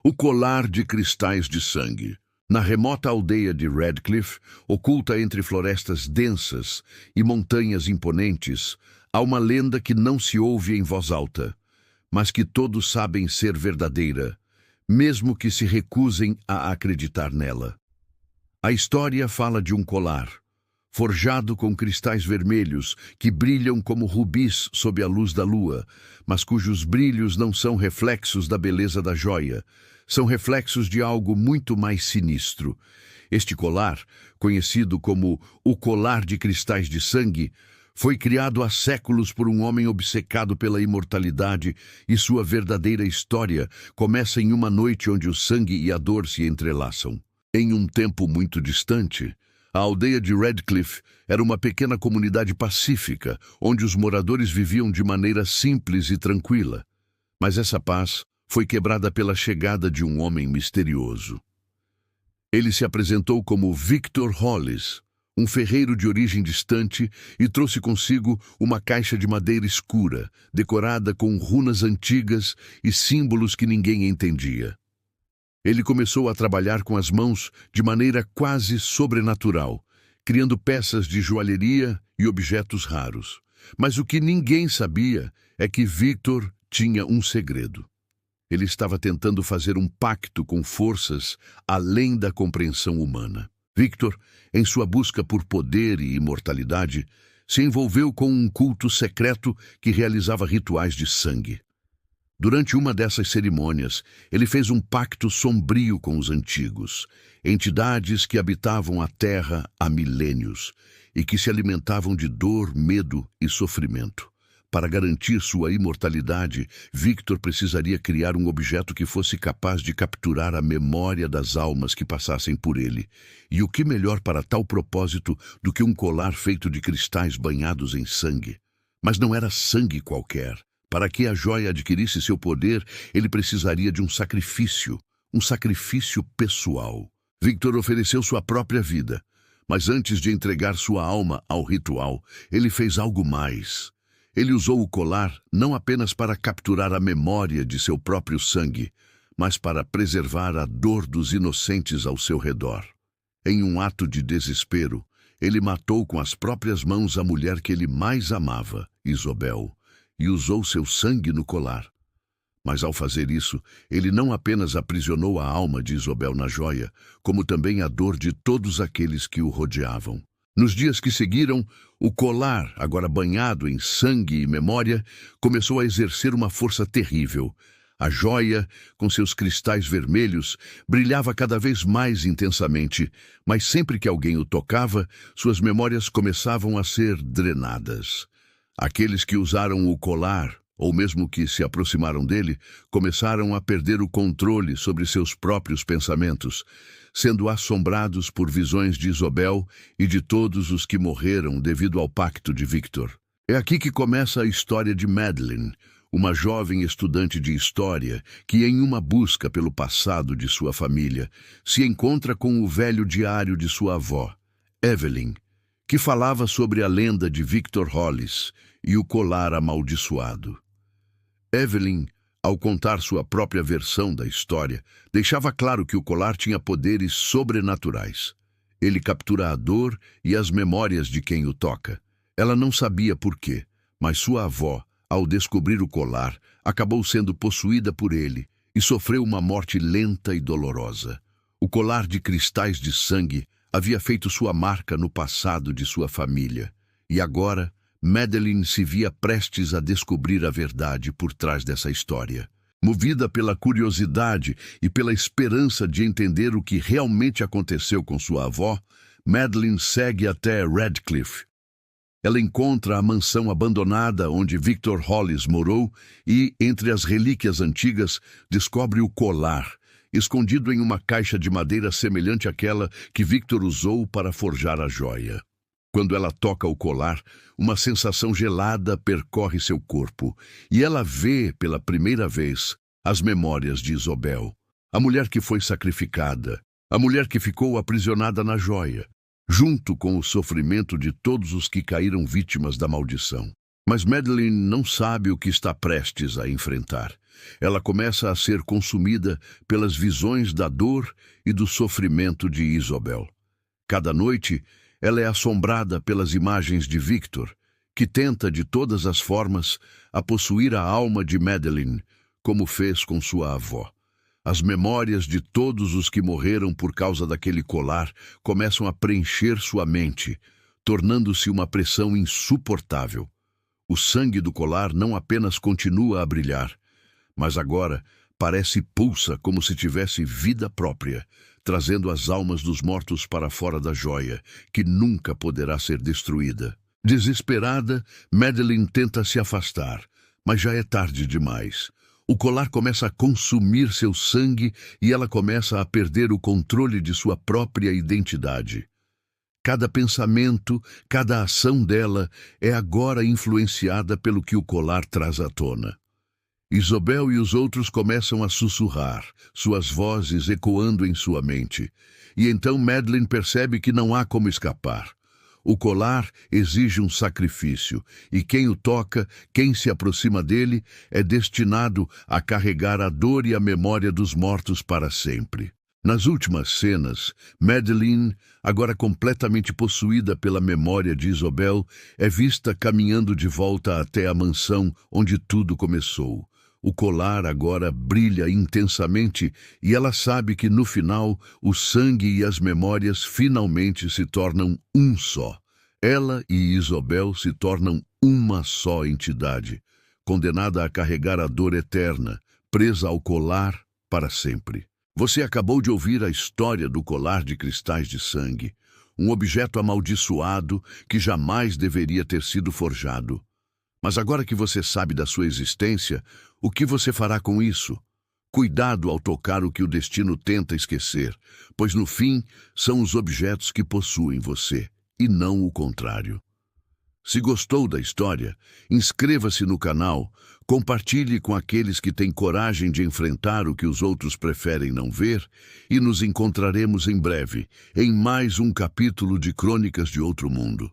O colar de cristais de sangue. Na remota aldeia de Redcliffe, oculta entre florestas densas e montanhas imponentes, há uma lenda que não se ouve em voz alta, mas que todos sabem ser verdadeira, mesmo que se recusem a acreditar nela. A história fala de um colar, forjado com cristais vermelhos que brilham como rubis sob a luz da lua, mas cujos brilhos não são reflexos da beleza da joia, são reflexos de algo muito mais sinistro. Este colar, conhecido como o colar de cristais de sangue, foi criado há séculos por um homem obcecado pela imortalidade, e sua verdadeira história começa em uma noite onde o sangue e a dor se entrelaçam. Em um tempo muito distante, a aldeia de Redcliffe era uma pequena comunidade pacífica, onde os moradores viviam de maneira simples e tranquila. Mas essa paz foi quebrada pela chegada de um homem misterioso. Ele se apresentou como Victor Hollis, um ferreiro de origem distante, e trouxe consigo uma caixa de madeira escura, decorada com runas antigas e símbolos que ninguém entendia. Ele começou a trabalhar com as mãos de maneira quase sobrenatural, criando peças de joalheria e objetos raros. Mas o que ninguém sabia é que Victor tinha um segredo. Ele estava tentando fazer um pacto com forças além da compreensão humana. Victor, em sua busca por poder e imortalidade, se envolveu com um culto secreto que realizava rituais de sangue. Durante uma dessas cerimônias, ele fez um pacto sombrio com os antigos, entidades que habitavam a Terra há milênios e que se alimentavam de dor, medo e sofrimento. Para garantir sua imortalidade, Victor precisaria criar um objeto que fosse capaz de capturar a memória das almas que passassem por ele. E o que melhor para tal propósito do que um colar feito de cristais banhados em sangue? Mas não era sangue qualquer. Para que a joia adquirisse seu poder, ele precisaria de um sacrifício pessoal. Victor ofereceu sua própria vida, mas antes de entregar sua alma ao ritual, ele fez algo mais. Ele usou o colar não apenas para capturar a memória de seu próprio sangue, mas para preservar a dor dos inocentes ao seu redor. Em um ato de desespero, ele matou com as próprias mãos a mulher que ele mais amava, Isobel, e usou seu sangue no colar. Mas ao fazer isso, ele não apenas aprisionou a alma de Isobel na joia, como também a dor de todos aqueles que o rodeavam. Nos dias que seguiram, o colar, agora banhado em sangue e memória, começou a exercer uma força terrível. A joia, com seus cristais vermelhos, brilhava cada vez mais intensamente, mas sempre que alguém o tocava, suas memórias começavam a ser drenadas. Aqueles que usaram o colar, ou mesmo que se aproximaram dele, começaram a perder o controle sobre seus próprios pensamentos, sendo assombrados por visões de Isobel e de todos os que morreram devido ao pacto de Victor. É aqui que começa a história de Madeleine, uma jovem estudante de história que, em uma busca pelo passado de sua família, se encontra com o velho diário de sua avó, Evelyn, que falava sobre a lenda de Victor Hollis e o colar amaldiçoado. Evelyn, ao contar sua própria versão da história, deixava claro que o colar tinha poderes sobrenaturais. Ele captura a dor e as memórias de quem o toca. Ela não sabia por quê, mas sua avó, ao descobrir o colar, acabou sendo possuída por ele e sofreu uma morte lenta e dolorosa. O colar de cristais de sangue havia feito sua marca no passado de sua família, e agora Madeleine se via prestes a descobrir a verdade por trás dessa história. Movida pela curiosidade e pela esperança de entender o que realmente aconteceu com sua avó, Madeleine segue até Redcliffe. Ela encontra a mansão abandonada onde Victor Hollis morou e, entre as relíquias antigas, descobre o colar, escondido em uma caixa de madeira semelhante àquela que Victor usou para forjar a joia. Quando ela toca o colar, uma sensação gelada percorre seu corpo, e ela vê, pela primeira vez, as memórias de Isobel, a mulher que foi sacrificada, a mulher que ficou aprisionada na joia, junto com o sofrimento de todos os que caíram vítimas da maldição. Mas Madeleine não sabe o que está prestes a enfrentar. Ela começa a ser consumida pelas visões da dor e do sofrimento de Isobel. Cada noite, ela é assombrada pelas imagens de Victor, que tenta de todas as formas a possuir a alma de Madeleine, como fez com sua avó. As memórias de todos os que morreram por causa daquele colar começam a preencher sua mente, tornando-se uma pressão insuportável. O sangue do colar não apenas continua a brilhar, mas agora parece pulsa como se tivesse vida própria, trazendo as almas dos mortos para fora da joia, que nunca poderá ser destruída. Desesperada, Madeleine tenta se afastar, mas já é tarde demais. O colar começa a consumir seu sangue e ela começa a perder o controle de sua própria identidade. Cada pensamento, cada ação dela é agora influenciada pelo que o colar traz à tona. Isobel e os outros começam a sussurrar, suas vozes ecoando em sua mente. E então Madeleine percebe que não há como escapar. O colar exige um sacrifício, e quem o toca, quem se aproxima dele, é destinado a carregar a dor e a memória dos mortos para sempre. Nas últimas cenas, Madeleine, agora completamente possuída pela memória de Isobel, é vista caminhando de volta até a mansão onde tudo começou. O colar agora brilha intensamente e ela sabe que no final o sangue e as memórias finalmente se tornam um só. Ela e Isobel se tornam uma só entidade, condenada a carregar a dor eterna, presa ao colar para sempre. Você acabou de ouvir a história do colar de cristais de sangue, um objeto amaldiçoado que jamais deveria ter sido forjado. Mas agora que você sabe da sua existência, o que você fará com isso? Cuidado ao tocar o que o destino tenta esquecer, pois no fim são os objetos que possuem você, e não o contrário. Se gostou da história, inscreva-se no canal, compartilhe com aqueles que têm coragem de enfrentar o que os outros preferem não ver, e nos encontraremos em breve, em mais um capítulo de Crônicas de Outro Mundo.